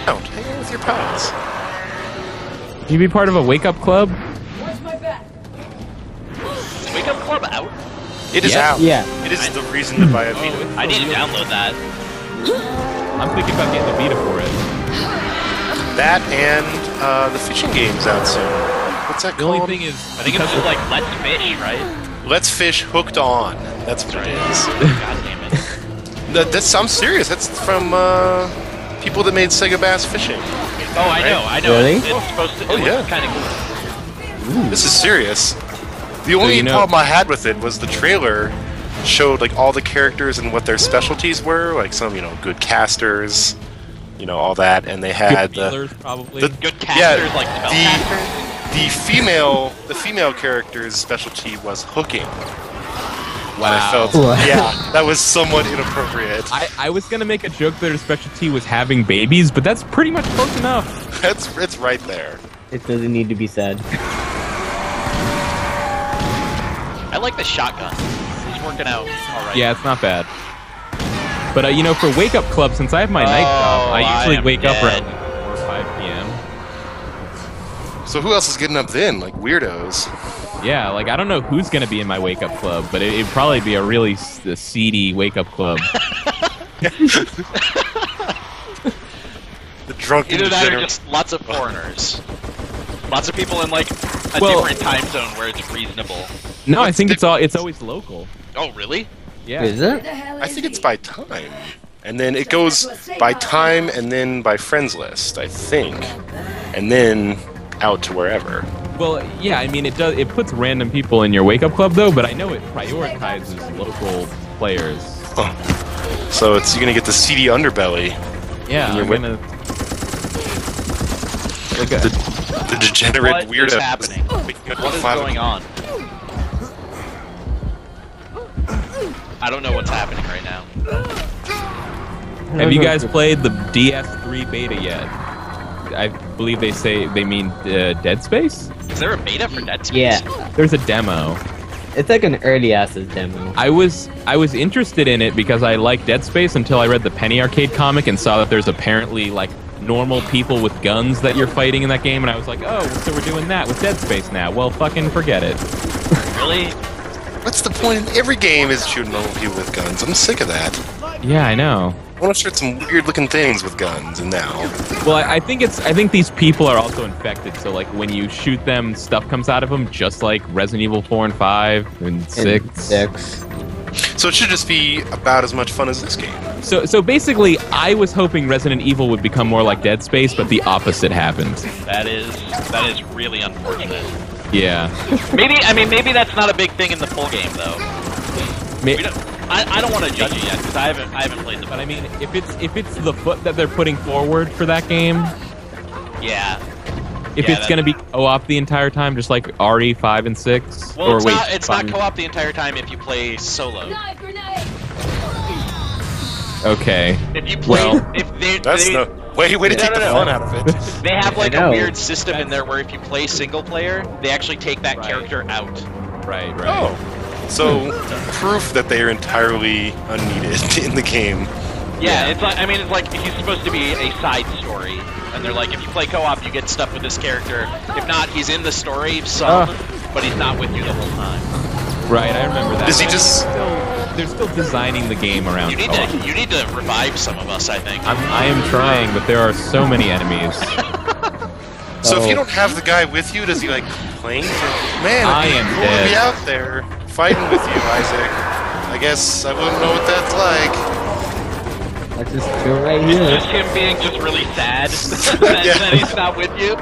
out. Hang out with your pals. Can you be part of a wake up club? Where's my bat? Is Wake Up Club out? It is Yeah. out. Yeah. It is the reason to buy a Vita. I need to download that. I'm thinking about getting a Vita for it. That and the fishing game's out soon. What's that The called? only thing is, I think it's just like Let's Fish, right? Let's Fish Hooked On. That's what it is. God damn it. I'm serious. That's from people that made Sega Bass Fishing. Oh, I know. Really? It's supposed to. It Oh, yeah. looks kind of cool. This is serious. The only problem I had with it was the trailer showed like all the characters and what their specialties were, like some, good casters, all that, and they had good feelers, probably. Good casters, like spell casters. The female character's specialty was hooking. Wow. I felt, yeah, that was somewhat inappropriate. I was gonna make a joke that her specialty was having babies, but that's pretty much close enough. It's right there. It doesn't need to be said. I like the shotgun. It's working out all right. Yeah, it's not bad. But for wake up club, since I have my night job, I usually am wake up dead. around 4 or 5 p.m. So who else is getting up then? Like weirdos. Yeah, like I don't know who's gonna be in my wake up club, but it'd probably be a really seedy wake up club. The drunken Either that or degenerate. just lots of foreigners. Lots of people in like a different time zone where it's reasonable. No, I think it's always local. Oh, really? Yeah. Is it? I think it's by time. And then it goes by time and then by friends list, I think. And then out to wherever. Well, yeah, I mean it does. It puts random people in your wake up club though, but I know it prioritizes local players. Oh. So you're gonna get the seedy underbelly. Yeah, You're I'm with- gonna. The degenerate What weirdo. is happening? What is going on? I don't know what's happening right now. Have you guys played the DS3 beta yet? I believe they mean Dead Space. Is there a beta for Dead Space? Yeah. There's a demo. It's like an early access demo. I was interested in it because I like Dead Space until I read the Penny Arcade comic and saw that there's apparently like normal people with guns that you're fighting in that game, and I was like, oh, so we're doing that with Dead Space now. Well, fucking forget it. Really? What's the point? Every game is shooting normal people with guns. I'm sick of that. Yeah, I know. I want to shoot some weird-looking things with guns, and now. Well, I think these people are also infected. So like when you shoot them, stuff comes out of them, just like Resident Evil 4 and 5 and 6. So it should just be about as much fun as this game. So basically, I was hoping Resident Evil would become more like Dead Space, but the opposite happened. That is really unfortunate. Yeah. Maybe that's not a big thing in the full game though. I don't want to judge it yet because I haven't played the. But I mean, if it's the foot that they're putting forward for that game, Yeah. if it's gonna be co-op the entire time, just like RE5 and 6, Well, or it's not co-op the entire time if you play solo. Knife grenade! Okay. If you play, Well, That's no way to take the fun out of it. They have like I a know. weird system in there where if you play single player, they actually take that character out. Right. Oh, so proof that they are entirely unneeded in the game. Yeah, it's like he's supposed to be a side story, and they're like, if you play co-op, you get stuff with this character. If not, he's in the story some, but he's not with you the whole time. Right, I remember that. Does he just? They're still designing the game around. You need to revive some of us, I think. I am trying, but there are so many enemies. So if you don't have the guy with you, does he like complain? Man, I it'd be am cool to be dead. out there fighting with you, Isaac. I guess I wouldn't know what that's like. Let's just chill right It's here. just him being just really sad that he's not with you.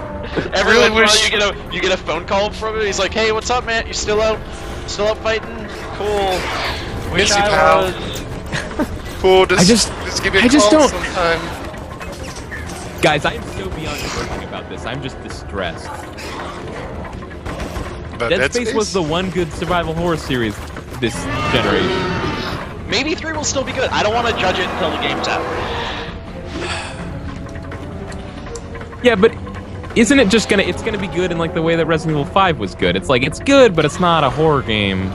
Every Really once in a while wish- you get a phone call from him. He's like, "Hey, what's up, man? You still out? Still out fighting? Cool. Wish Miss you, I pal." was." Cool, just give me a I just call don't- sometime. Guys, I am so beyond joking about this. I'm just distressed. About Dead Space was the one good survival horror series this generation. Maybe 3 will still be good. I don't want to judge it until the game's out. Yeah, but isn't it just it's gonna be good in like the way that Resident Evil 5 was good? It's like it's good, but it's not a horror game.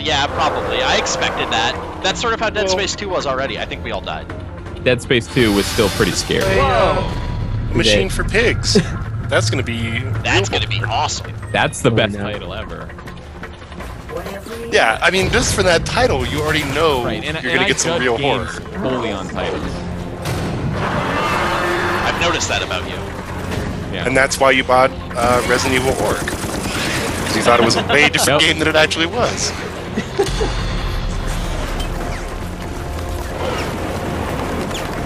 Yeah, probably. I expected that. That's sort of how Dead Space 2 was already. I think we all died. Dead Space 2 was still pretty scary. Machine for pigs. That's gonna be awesome. That's the best title ever. Yeah, I mean, just for that title, you already know you're gonna get some real horror. Wholly on titles. I've noticed that about you. Yeah. And that's why you bought Resident Evil Org. Because you thought it was a way different game than it actually was.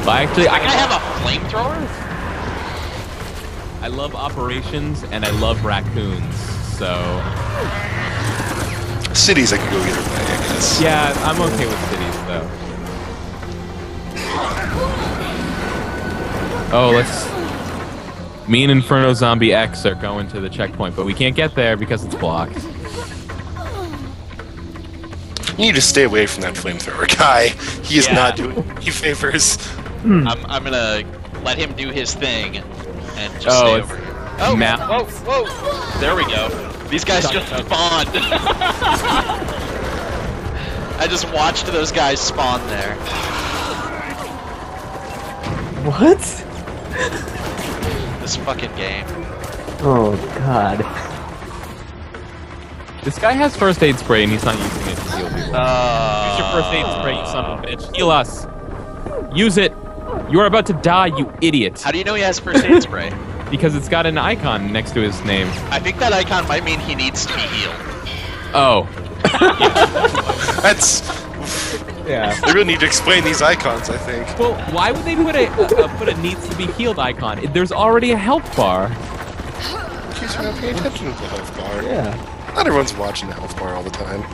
But actually, I have a flamethrower? I love operations and I love raccoons, so... Cities I could go either way, I guess. Yeah, I'm okay with cities, though. Oh, let's... Me and Inferno Zombie X are going to the checkpoint, but we can't get there because it's blocked. You need to stay away from that flamethrower guy. He is not doing you favors. I'm gonna let him do his thing and just stay over here. Oh, whoa. There we go. These guys just spawned. I just watched those guys spawn there. What? This fucking game. Oh god. This guy has first aid spray and he's not using it to heal people. Use your first aid spray, you son of a bitch. Heal us. Use it. You are about to die, you idiot. How do you know he has first aid spray? Because it's got an icon next to his name. I think that icon might mean he needs to be healed. Oh. That's... Yeah. They really need to explain these icons, I think. Well, why would they put a needs to be healed icon? There's already a health bar. In case you're not paying attention to the health bar. Yeah. Not everyone's watching the health bar all the time.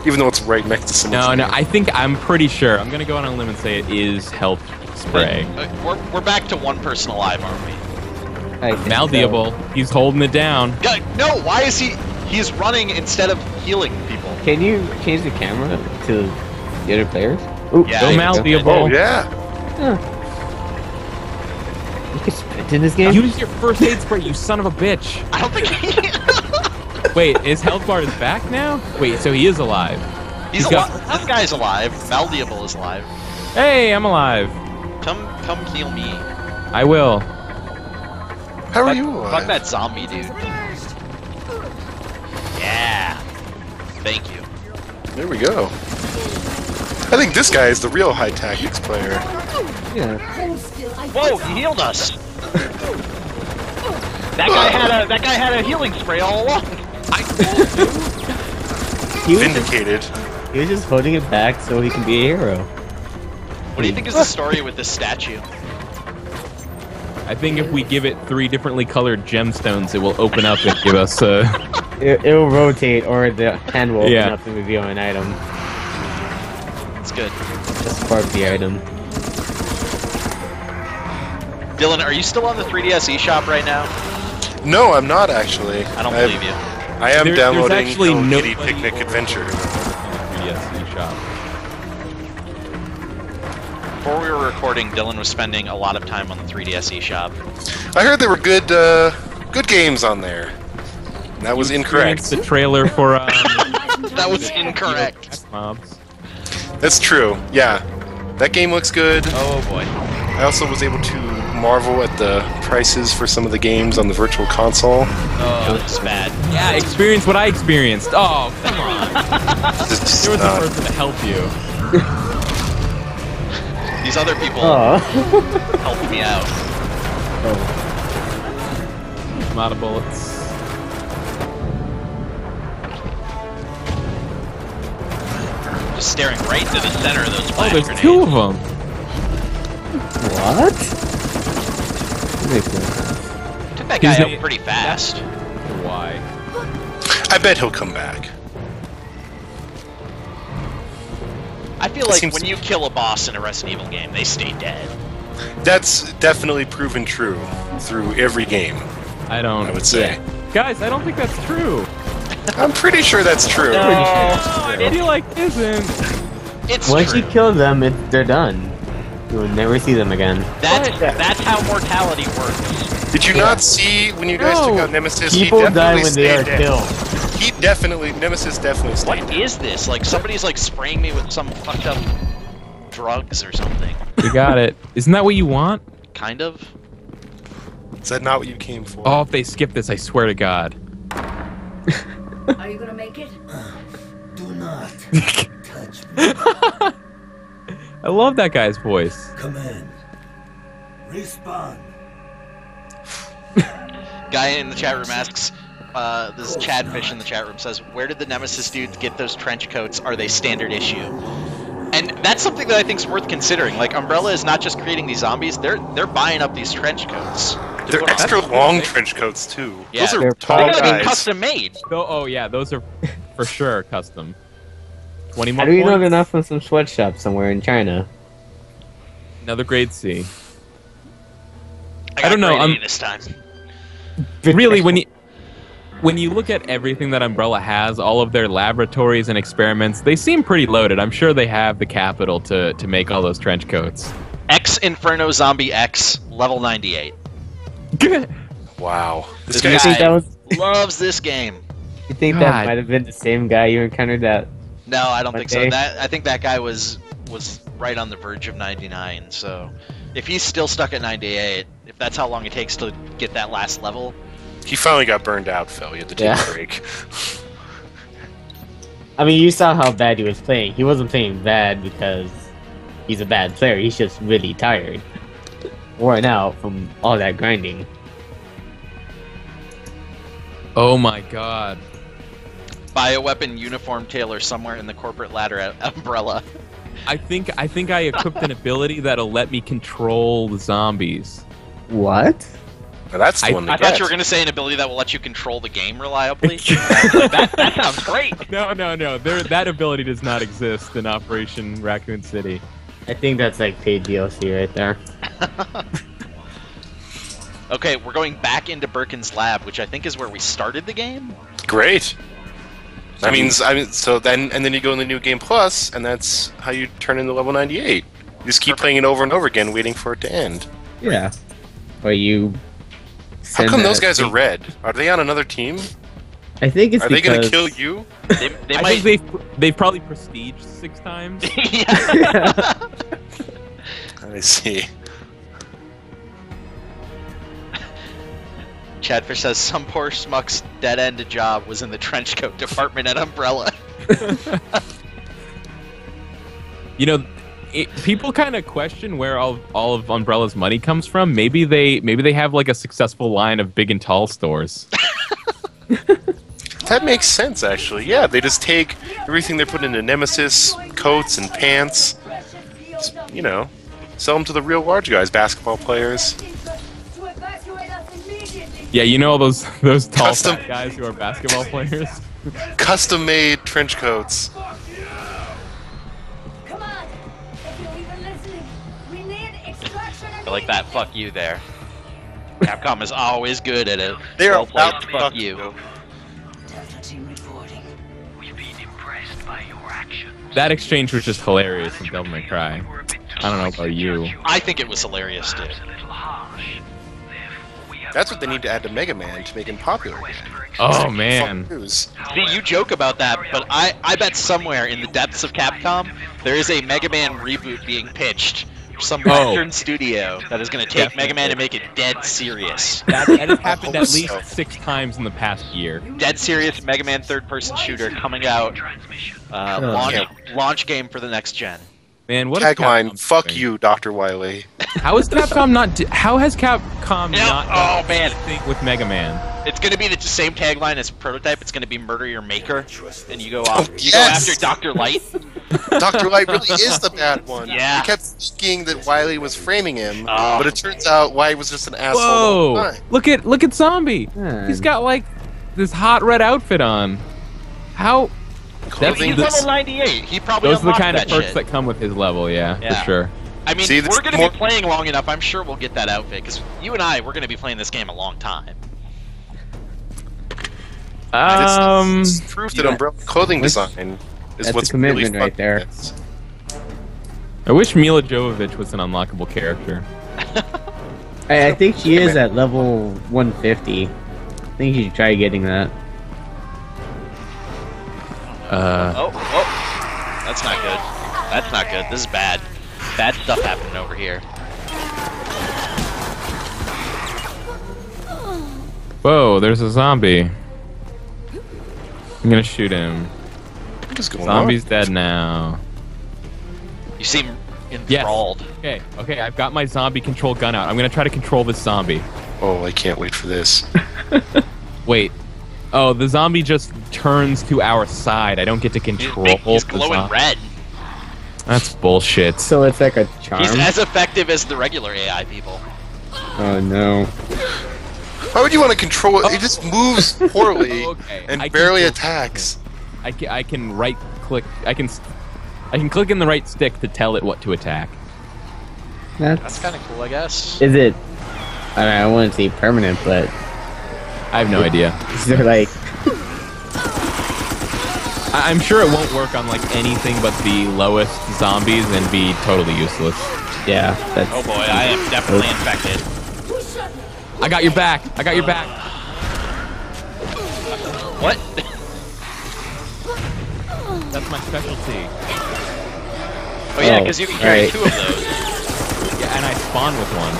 Even though it's right next to someone's name. I'm pretty sure. I'm gonna go on a limb and say it is health spray. We're back to one person alive, aren't we? Malleable. He's holding it down. No, why is he's running instead of healing people? Can you change the camera to the other players? Ooh, Yeah, Go malleable. Oh, yeah. You can sprint in this game? Use your first aid spray, you son of a bitch. I don't think Wait, his health bar is back now? Wait, so he is alive. he's alive. This guy's alive. Malleable is alive. Hey, I'm alive. Come heal me. I will. How are you alive? Fuck that zombie, dude. Yeah. Thank you. There we go. I think this guy is the real high tactics player. Yeah. Whoa, he healed us. That guy had a healing spray all along. Vindicated. He was just holding it back so he can be a hero. What do you think is the story with this statue? I think if we give it 3 differently colored gemstones, it will open up and give us a... It will rotate, or the hand will open up and reveal an item. It's good. That's part of the item. Dylan, are you still on the 3DS eShop right now? No, I'm not actually. I don't believe you. I am downloading there's actually Hello Kitty nobody Picnic Adventure. 3DS eShop. Before we were recording, Dylan was spending a lot of time on the 3DS eShop. I heard there were good games on there. That was incorrect. The trailer for That was incorrect. Mobs. That's true. Yeah, that game looks good. Oh boy. I also was able to marvel at the prices for some of the games on the Virtual Console. Oh, it's bad. Yeah, experience what I experienced. Oh, come on. It's There was not- a person to help you. These other people helped me out. I'm out of bullets. Just staring right to the center of those Oh, flash there's grenades. 2 of them. What? That makes no sense. Took that guy He's out pretty fast. Why? I bet he'll come back. I feel It like seems- when you kill a boss in a Resident Evil game, they stay dead. That's definitely proven true through every game, I don't. I would say. Guys, I don't think that's true. I'm pretty sure that's true. I feel like it isn't. It's Once true. you kill them, they're done. You will never see them again. That's how mortality works. Did you not see when you guys took out Nemesis? People he die definitely when they are stayed dead. killed. Nemesis definitely stayed What dead. is this? Like, somebody's like spraying me with some fucked up drugs or something. You got it. Isn't that what you want? Kind of. Is that not what you came for? Oh, if they skip this, I swear to God. Are you gonna make it? Do not touch me. I love that guy's voice. Command. Respawn. Guy in the chat room asks, this is Chadfish in the chat room says, where did the Nemesis dudes get those trench coats? Are they standard issue? And that's something that I think is worth considering. Like, Umbrella is not just creating these zombies, they're buying up these trench coats. They're extra long trench coats, too. Yeah, Those are they're tall They're gonna be guys. custom made. Oh yeah, those are for sure custom. 20 more How do you know points? they're not from some sweatshop somewhere in China? Another grade C. I don't know, grade A this time. Really, when you look at everything that Umbrella has, all of their laboratories and experiments, they seem pretty loaded. I'm sure they have the capital to make all those trench coats. X Inferno Zombie X, level 98. Wow. This This Do you guy's think guy that was? loves this game. You think God. that might have been the same guy you encountered at? No, I don't think so. Okay. I think that guy was right on the verge of 99. So, if he's still stuck at 98, if that's how long it takes to get that last level, He finally got burned out, Phil. You had to take Yeah. a break. I mean, you saw how bad he was playing. He wasn't playing bad because he's a bad player. He's just really tired, worn out from all that grinding. Oh my God. bioweapon uniform tailor somewhere in the corporate ladder at Umbrella. I think I equipped an ability that'll let me control the zombies. What? Now that's the I one to I get. thought you were going to say an ability that will let you control the game reliably. that sounds great. No. That ability does not exist in Operation Raccoon City. I think that's like paid DLC right there. Okay, we're going back into Birkin's lab, which I think is where we started the game. Great. I mean, so then you go in the new game plus, and that's how you turn into level 98. You just keep playing it over and over again, waiting for it to end. Yeah. Or you. How come those guys are red? Are they on another team? I think it's Are they because. going to kill you? They I might. think they've probably prestiged 6 times. Yeah. I see. Chadfish says some poor schmuck's dead-end job was in the trenchcoat department at Umbrella. You know, people kind of question where all of Umbrella's money comes from. Maybe they have like a successful line of big and tall stores. That makes sense, actually. Yeah, they just take everything they're putting into Nemesis, coats and pants, just, you know, sell them to the real large guys, basketball players. Yeah, you know all those tall Custom- fat guys who are basketball players. Custom-made trench coats. Come on! If you're even listening, we need extraction I like that. Fuck you there. Capcom is always good at it. They're Well played, about to fuck you. Delta team reporting. We've been impressed by your actions. That exchange was just hilarious in Devil May Cry. I don't know about you. I think it was hilarious, dude. A little harsh. Therefore, we have That's what they need to add to Mega Man to make him popular again. Oh man. Fuck news. See, you joke about that, but I bet somewhere in the depths of Capcom, there is a Mega Man reboot being pitched. Some Western studio that is going to take Mega Man and make it dead serious. That has happened at hope least so. 6 times in the past year. Dead serious Mega Man third-person shooter coming out. Launch game for the next gen. Man, what is Tagline, Capcom fuck doing? you, Dr. Wily. How is Capcom not? How has Capcom Yeah, not? oh, man. Think with Mega Man. It's going to be the same tagline as Prototype. It's going to be murder your maker, and you go off. You yes! go after Dr. Light. Dr. Light really is the bad one. Yeah. We kept thinking that Wily was framing him, Oh. but it turns out Wily was just an asshole the whole Whoa! time. Look at Zombie. Man. He's got like this hot red outfit on. How? That's Clothing He's the- level 98. He probably Those are the unlocked kind of that perks shit. that come with his level. Yeah, Yeah. for sure. I mean, See, this we're going to more- be playing long enough. I'm sure we'll get that outfit, because you and I, we're going to be playing this game a long time. It's proof that yeah. Umbrella clothing That's- design is that's what's a commitment really right fun there. with this. I wish Mila Jovovich was an unlockable character. I think she is at level 150. I think you should try getting that. Oh, that's not good. That's not good. This is bad. bad stuff happening over here. Whoa, there's a zombie. I'm gonna shoot him. What is going Zombie's dead now. You seem enthralled. Yes. Okay, I've got my zombie control gun out. I'm gonna try to control this zombie. Oh, I can't wait for this. Wait. Oh, the zombie just turns to our side. I don't get to control He's the glowing zombie. red. That's bullshit. So it's like a charm. He's as effective as the regular AI people. Oh no. Why would you want to control it? It just moves poorly Okay, and I can barely control attacks. I can right click. I can click in the right stick to tell it what to attack. That's kind of cool, I guess. Is it? I wouldn't say permanent, but I have no idea. is there like? I'm sure it won't work on like anything but the lowest zombies and be totally useless. Yeah. That's. Oh boy, I am definitely infected. I got your back. I got your back. What? That's my specialty. Oh yeah, Oh, because you can carry right. 2 of those. Yeah, and I spawned with one.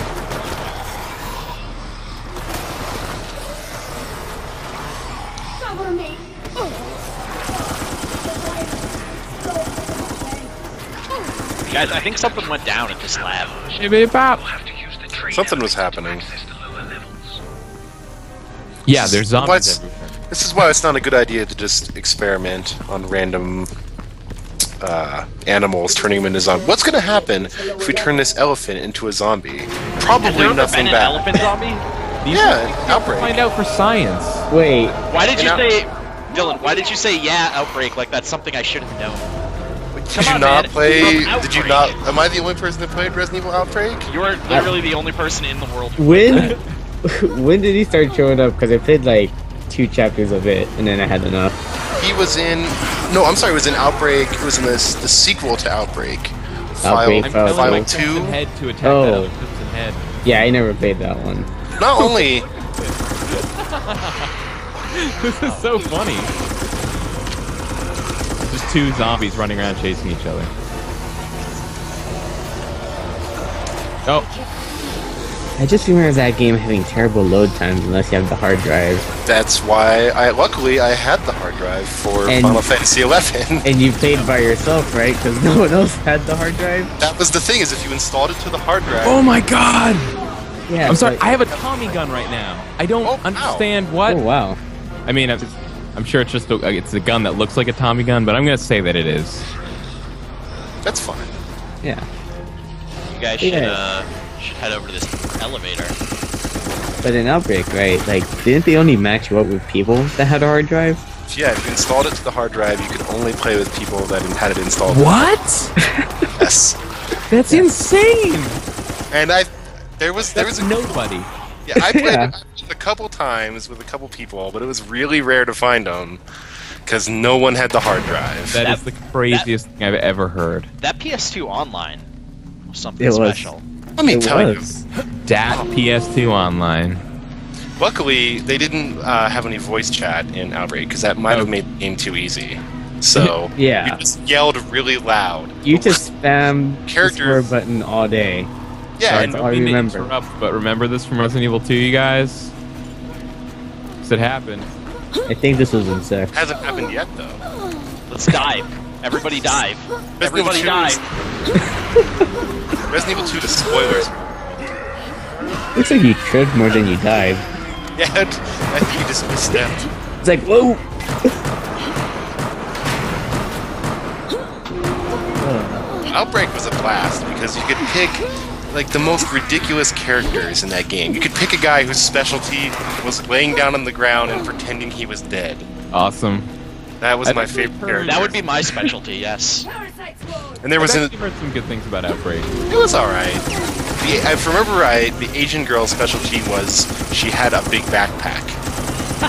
Cover me. Guys, I think something went down at this lab. Something was happening. Yeah, there's zombies What's- everywhere. This is why it's not a good idea to just experiment on random animals, turning them into zombies. What's going to happen if we turn this elephant into a zombie? Has there Probably ever nothing been an bad. elephant zombie? These Yeah, outbreak. find out for science. Wait. Why did you You know- say, Dylan? Why did you say outbreak like that's something I should have known? Did you on, not man. play? From Did you Outbreak. not? Am I the only person that played Resident Evil Outbreak? You are literally the only person in the world. When? When did he start showing up? Because I played like 2 chapters of it, and then I had enough. He was in. No, I'm sorry. It was in Outbreak. It was in the sequel to Outbreak. Outbreak, I'm File telling my two. Crimson Head to attack Oh. that other Crimson Head. Yeah, I never played that one. Not only. This is so funny. Just 2 zombies running around chasing each other. Oh, I just remember that game having terrible load times unless you have the hard drive. That's why luckily I had the hard drive for And- Final Fantasy 11. And you played by yourself, right? Because no one else had the hard drive? That was the thing, is if you installed it to the hard drive. oh my God! Yeah. I'm sorry. but- I have a Tommy gun right now. I don't Oh, wow. understand what. Oh, wow. I mean, I'm sure it's just it's a gun that looks like a Tommy gun, but I'm gonna say that it is. That's fine. Yeah. You guys should head over to this elevator. But in Outbreak, right? Like, didn't they only match you up with people that had a hard drive? Yeah, if you installed it to the hard drive, you could only play with people that had it installed. What? Yes. That's insane. And there was That's a nobody. Yeah, I played Yeah. it a couple times with a couple people, but it was really rare to find them because no one had the hard drive. That is the craziest thing I've ever heard. That PS2 online was something It was. special. Let me It tell was. Dat PS2 Online. you. Luckily, they didn't have any voice chat in Outbreak because that might have made the game too easy. So Yeah. you just yelled really loud. You just spam the Character- swear button all day. Yeah, Sorry, and all I mean to remember. interrupt, but remember this from Resident Evil 2, you guys? 'Cause it happened. I think this was in 6. hasn't happened yet though. Let's dive. Everybody dive. Resident Everybody Evil 2 is- dive. Resident Evil 2, the spoilers. Looks like you tripped more than you dived. Yeah, I think you just misstepped. It's like, whoa! Outbreak was a blast because you could pick like the most ridiculous characters in that game. You could pick a guy whose specialty was laying down on the ground and pretending he was dead. Awesome. That was I've my actually favorite heard- character. That would be my specialty, yes. Parasites mode. And there was I've an, actually heard some good things about Outbreak. it was all right. If I remember right, the Asian girl's specialty was she had a big backpack,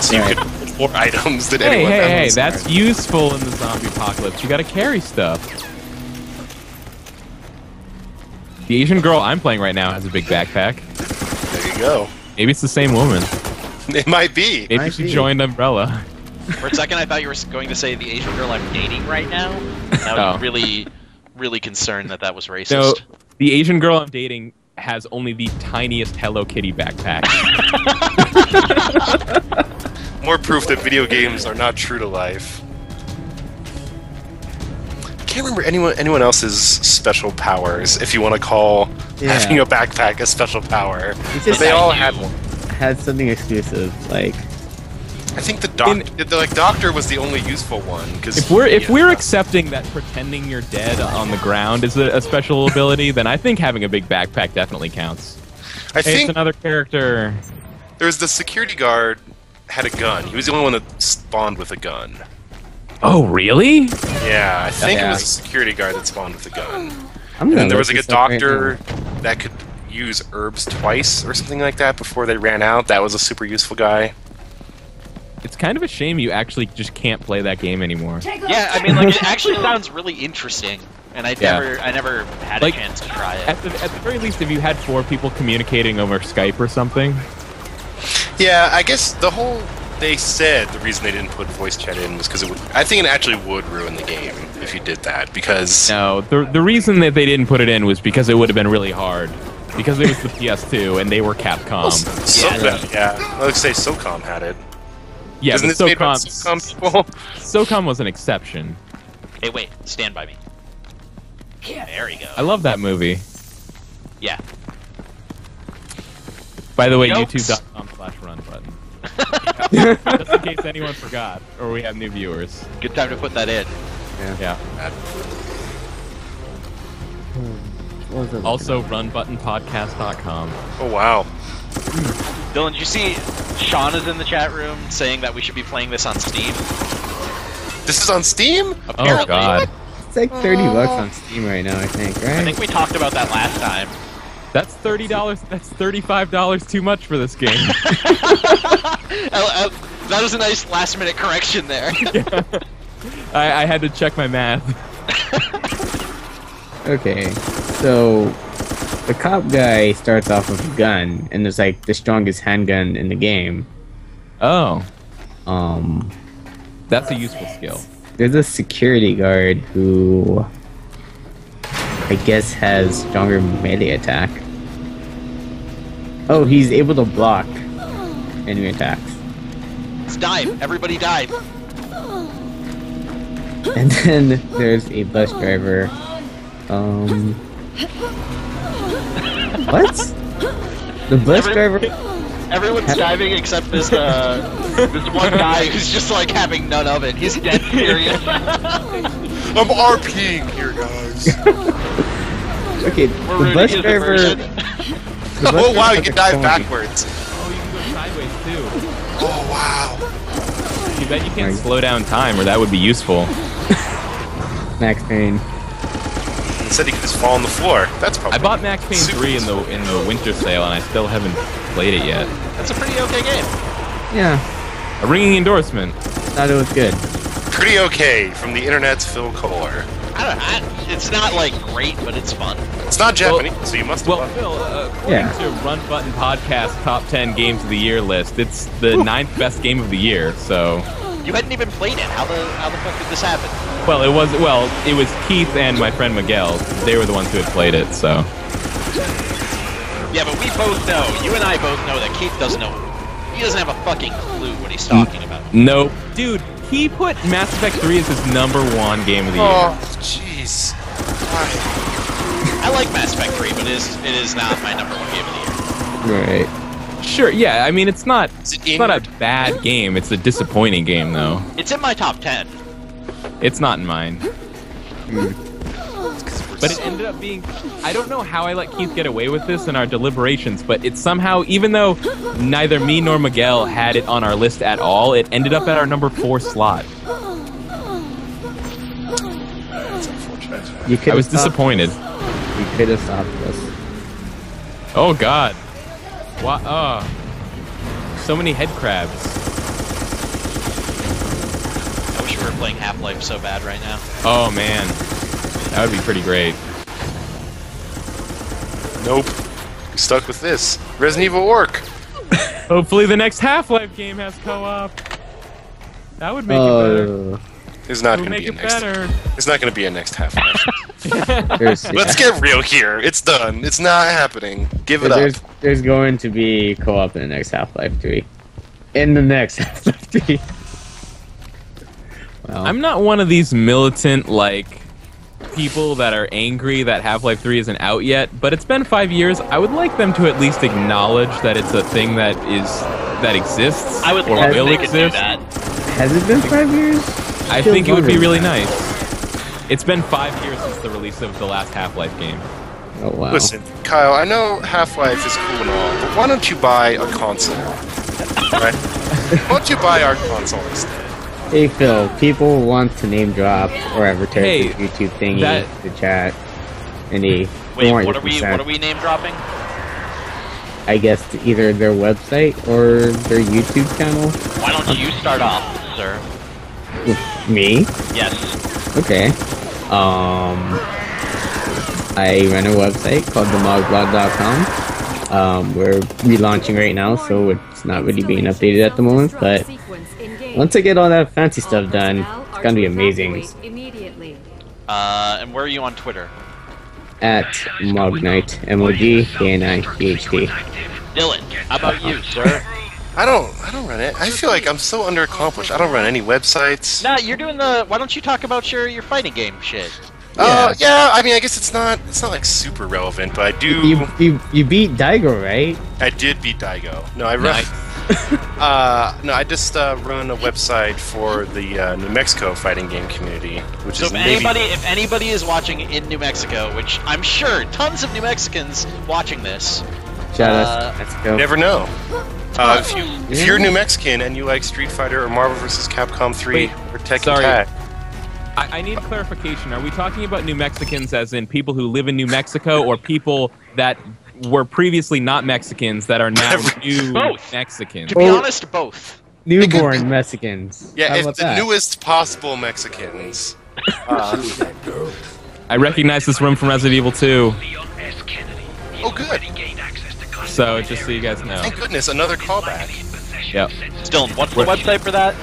so you Right. could put more items than Hey, anyone hey, hey, else. that's useful in the zombie apocalypse. You gotta carry stuff. The Asian girl I'm playing right now has a big backpack. There you go. Maybe it's the same woman. It might be. Maybe Might she be. joined Umbrella. For a second, I thought you were going to say the Asian girl I'm dating right now. That would Oh. be really really concerned that that was racist. No, the Asian girl I'm dating has only the tiniest Hello Kitty backpack. More proof that video games are not true to life. Can't remember anyone else's special powers, if you want to call having a backpack a special power. But they all had one. Had something exclusive, like. I think the doctor was the only useful one. Cause if we're accepting that pretending you're dead on the ground is a special ability, then I think having a big backpack definitely counts. I think it's another character. There's the security guard had a gun. He was the only one that spawned with a gun. Oh, really? Yeah, I think it was a security guard that spawned with a gun. And then there was like a doctor that could use herbs twice or something like that before they ran out. That was a super useful guy. It's kind of a shame you actually just can't play that game anymore. Yeah, I mean, like, it actually sounds really interesting, and I never had a chance to try it. At the very least, if you had 4 people communicating over Skype or something. Yeah, I guess they said the reason they didn't put voice chat in was because I think it actually would ruin the game if you did that, because... No, the reason that they didn't put it in was because it would have been really hard. Because it was the PS2, and they were Capcom. I would say SOCOM had it. Yeah, Isn't but this made by SOCOM people? SOCOM was an exception. Hey, wait, stand by me. There you go. I love that movie. Yeah. By the way, youtube.com/runbutton. Just in case anyone forgot, or we have new viewers. Good time to put that in. Yeah. Also, runbuttonpodcast.com. Oh, wow. Dylan, did you see Sean is in the chat room saying that we should be playing this on Steam? This is on Steam? Oh, God. It's like $30 on Steam right now, I think, right? I think we talked about that last time. That's $30. That's $35 too much for this game. That was a nice last-minute correction there. Yeah. I had to check my math. Okay, so the cop guy starts off with a gun, and it's like the strongest handgun in the game. Oh. That's a useful skill. There's a security guard who I guess has stronger melee attack. Oh, he's able to block enemy attacks. Let's dive. Everybody dive. And then there's a bus driver. What? The bus driver? Everyone's diving except this this one guy who's just like having none of it. He's dead serious. I'm RPing here, guys. Okay, the bus driver. Oh wow, you can dive backwards. Oh, you can go sideways too. Oh wow. You bet you can't slow down time, or that would be useful. Max Payne. Instead, you can just fall on the floor. That's probably. I bought Max Payne 3 in the winter sale, and I still haven't played it yet. That's a pretty okay game. Yeah. A ringing endorsement. Thought it was good. Pretty okay from the internet's Phil Kohler. It's not like great, but it's fun. It's not Japanese, so you must have Well, loved Phil, according to Run Button Podcast Top 10 Games of the Year list, it's the 9th best game of the year. So. You hadn't even played it. How the fuck did this happen? Well, it was Keith and my friend Miguel. They were the ones who had played it. So. Yeah, but we both know. You and I both know that Keith doesn't know. He doesn't have a fucking clue what he's talking about. Nope. Dude, he put Mass Effect 3 as his #1 game of the year. Oh, jeez. I like Mass Effect 3, but it is not my #1 game of the year. Right. Sure, yeah, I mean, it's not a bad game. It's a disappointing game, though. It's in my top 10. It's not in mine. But it ended up being... I don't know how I let Keith get away with this in our deliberations, but it somehow, even though neither me nor Miguel had it on our list at all, it ended up at our #4 slot. I was disappointed. You could have stopped us. Oh, God. What? Oh. So many head crabs. I wish we were playing Half-Life so bad right now. Oh, man. That would be pretty great. Nope. We're stuck with this. Resident Evil Orc. Hopefully the next Half-Life game has co-op. That would make it better. There's not It would going to make be a it next. better. There's not going to be a next Half-Life. Let's get real here. It's done. It's not happening. Give it up. There's going to be co-op in the next Half-Life 3. In the next Half-Life 3. Well, I'm not one of these militant, like, people that are angry that Half-Life 3 isn't out yet, but it's been 5 years. I would like them to at least acknowledge that it's a thing that exists. I would or love will if they could do exist. that. has it been 5 years? I think it would be really nice. It's been 5 years since the release of the last Half-Life game. Oh wow. Listen, Kyle, I know Half-Life is cool and all, but why don't you buy a console? Right? Why don't you buy our console instead? Hey Phil, people want to name drop or advertise Hey, the YouTube thingy, that- the chat, and they Wait, want what your are we consent. name dropping? I guess either their website or their YouTube channel. Why don't you start off, sir? Me? Yes. Okay. I run a website called themogblog.com. We're relaunching right now, so it's not really being updated at the moment, but once I get all that fancy stuff done, it's gonna be amazing. And where are you on Twitter? At Mognite, MOGKNIPHD. Dylan, how about you, sir? I don't run it. I feel like I'm so underaccomplished. I don't run any websites. Nah, you're doing the. Why don't you talk about your fighting game shit? Yeah. I mean, I guess it's not like super relevant, but I do. You beat Daigo, right? I did beat Daigo. No, I run. No, I just run a website for the New Mexico fighting game community, which So is if anybody is watching in New Mexico, which I'm sure tons of New Mexicans watching this, Shout out to Mexico. You never know. If you're New Mexican and you like Street Fighter or Marvel vs. Capcom 3 or Tekken sorry. Tag, I need clarification. Are we talking about New Mexicans as in people who live in New Mexico or people that were previously not Mexicans that are now new Both. Mexicans? to be honest, both. Newborn Mexicans. yeah, How if about the that? newest possible Mexicans. I recognize this room from Resident Evil 2, Leon S. Kennedy. He's Oh, good. already gained access to custody so of just so you guys know. Thank goodness, another callback. in possession Yep. of sensitive Dylan, what's the website for that?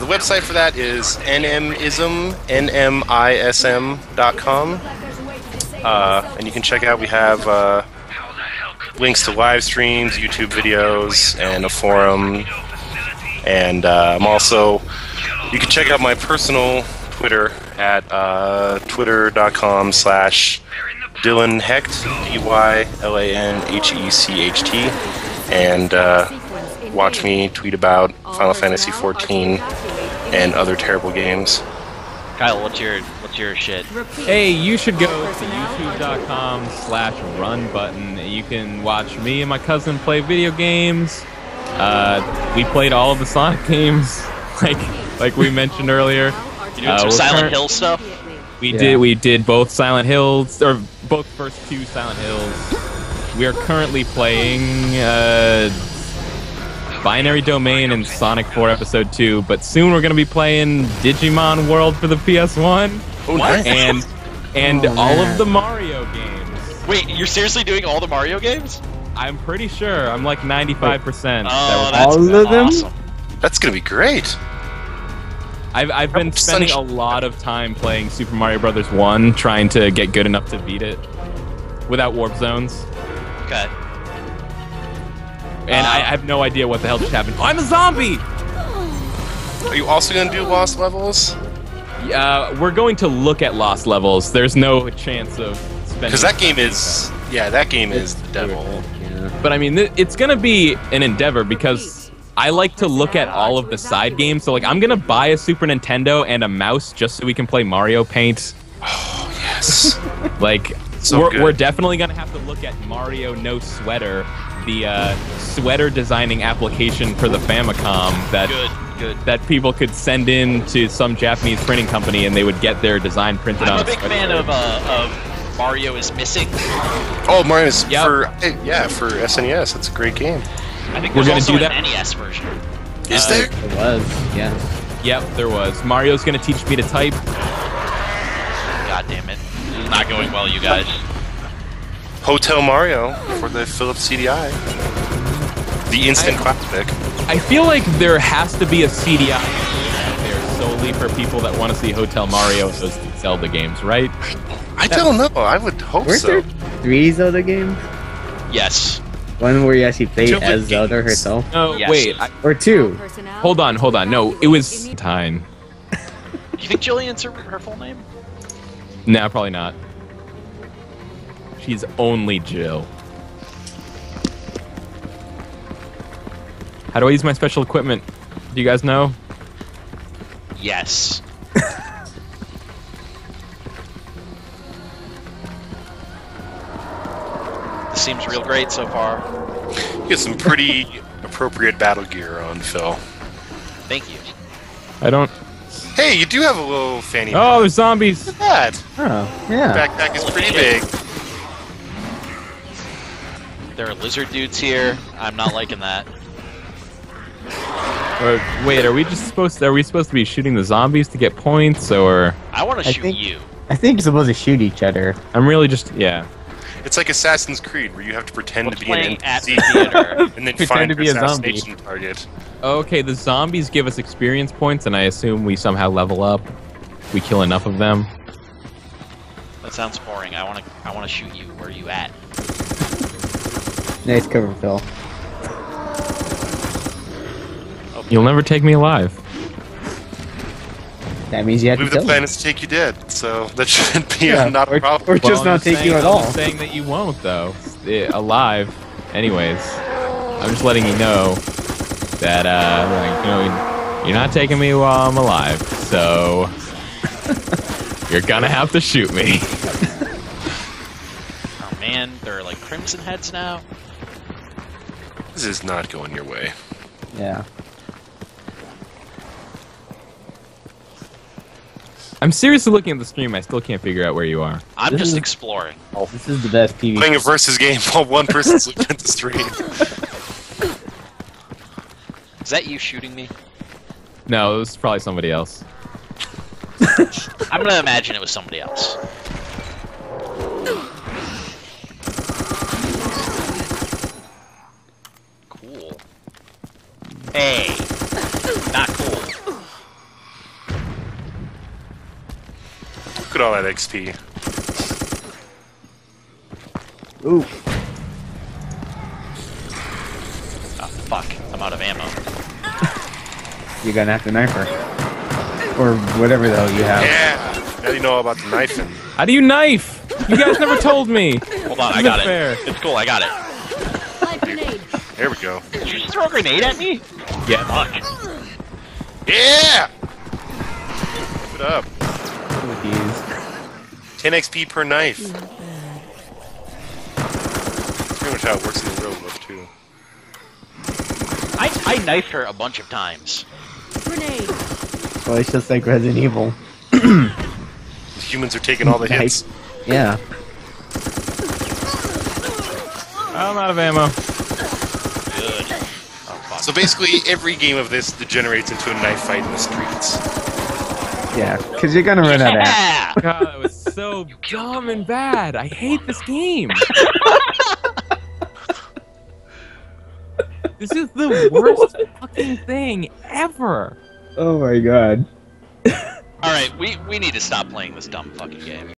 The website for that is nmism.com. And you can check out, we have How the hell could links to live streams, YouTube videos, and a forum. And you can check out my personal Twitter at twitter.com/DylanHecht, DYLANHECHT, and watch me tweet about Final Fantasy XIV and other terrible games. Kyle, what's your shit? Hey, you should go to youtube.com/runbutton. You can watch me and my cousin play video games. We played all of the Sonic games, like we mentioned earlier. You doing some Silent Hill stuff? We Yeah. did both Silent Hills, or both first two Silent Hills. We are currently playing Binary Domain and Sonic 4 Episode 2, but soon we're going to be playing Digimon World for the PS1 Oh, nice. and Oh, all man. of the Mario games. Wait, you're seriously doing all the Mario games? I'm pretty sure. I'm like 95%. Oh, that that's All of them? awesome. That's gonna be great. I've been spending a lot of time playing Super Mario Brothers 1, trying to get good enough to beat it without warp zones. Okay. And I have no idea what the hell just happened. Oh, I'm a zombie! Are you also gonna do Lost Levels? We're going to look at lost levels. There's no chance of spending... Because that game is, that game is the devil. Yeah. But I mean, it's going to be an endeavor because I like to look at all of the side games. So like, I'm going to buy a Super Nintendo and a mouse just so we can play Mario Paint. Oh, yes. Like, So good. we're definitely going to have to look at Mario No Sweater, the sweater designing application for the Famicom that people could send in to some Japanese printing company and they would get their design printed on I'm a big sweater. fan of Mario is Missing. Oh, Mario's Yep. for SNES. That's a great game. I think We're there's gonna also do an that? NES version. Is there? It was, yeah. Yep, there was. Mario's going to teach me to type. God damn it. This is not going well, you guys. Hotel Mario for the Philips CDI. The instant classic. I feel like there has to be a CDI out there solely for people that want to see Hotel Mario and those Zelda games, right? I don't know. I would hope Weren't so. there 3 Zelda games? Yes. One where you actually played Two as Zelda games. herself? No, Yes. wait. Or 2? Hold on. No, it was Time. Do you think Jillian's her full name? No, probably not. She's only Jill. How do I use my special equipment? Do you guys know? Yes. This seems real great so far. You get some pretty appropriate battle gear on, Phil. Thank you. I don't. Hey, you do have a little fanny Oh, pack. there's zombies. Look at that. Oh, yeah. Backpack is pretty big. There are lizard dudes here. I'm not liking that. Wait, are we supposed to be shooting the zombies to get points, or I want to I shoot think- you. I think you're supposed to shoot each other. I'm really just It's like Assassin's Creed, where you have to pretend What's to be an playing at NPC the theater? and then Pretend find to an be a zombie. assassination target. Okay, the zombies give us experience points, and I assume we somehow level up. We kill enough of them. That sounds boring. I want to shoot you. Where are you at? Nice cover, Phil. You'll never take me alive. That means you have Move to the kill plan them. is to take you dead, so that shouldn't be Yeah, not a problem. Or just not take you at all. I'm saying that you won't, though. Alive. Anyways, I'm just letting you know that you're not taking me while I'm alive. So you're gonna have to shoot me. Oh man, there are like crimson heads now. This is not going your way. Yeah. I'm seriously looking at the stream. I still can't figure out where you are. I'm This just is- exploring. This is the best PvP. Playing a versus game while one person's looking at the stream. Is that you shooting me? No, it was probably somebody else. I'm gonna imagine it was somebody else. Cool. Hey, not cool. Look at all that XP. Ooh. Oh fuck! I'm out of ammo. You're gonna have to knife her. Or whatever the hell you have. Yeah! Now you know all about the knifing. How do you knife? You guys never told me. Hold on, I Isn't got it. fair? It's cool. I got it. Light grenade. There we go. Did you just throw a grenade at me? Yeah. Fuck. Yeah! Keep it up. With these. 10 XP per knife. That's pretty much how it works in the real world, too. I knifed her a bunch of times. Grenade. Well, it's just like Resident Evil. The humans are taking all the hits. Yeah. I'm out of ammo. Good. Oh fuck. So basically, every game of this degenerates into a knife fight in the streets. Yeah. Because you're gonna run out of ammo. Yeah! God, that was so dumb and bad. I hate this game. This is the worst fucking thing ever. Oh my god. All right, we need to stop playing this dumb fucking game.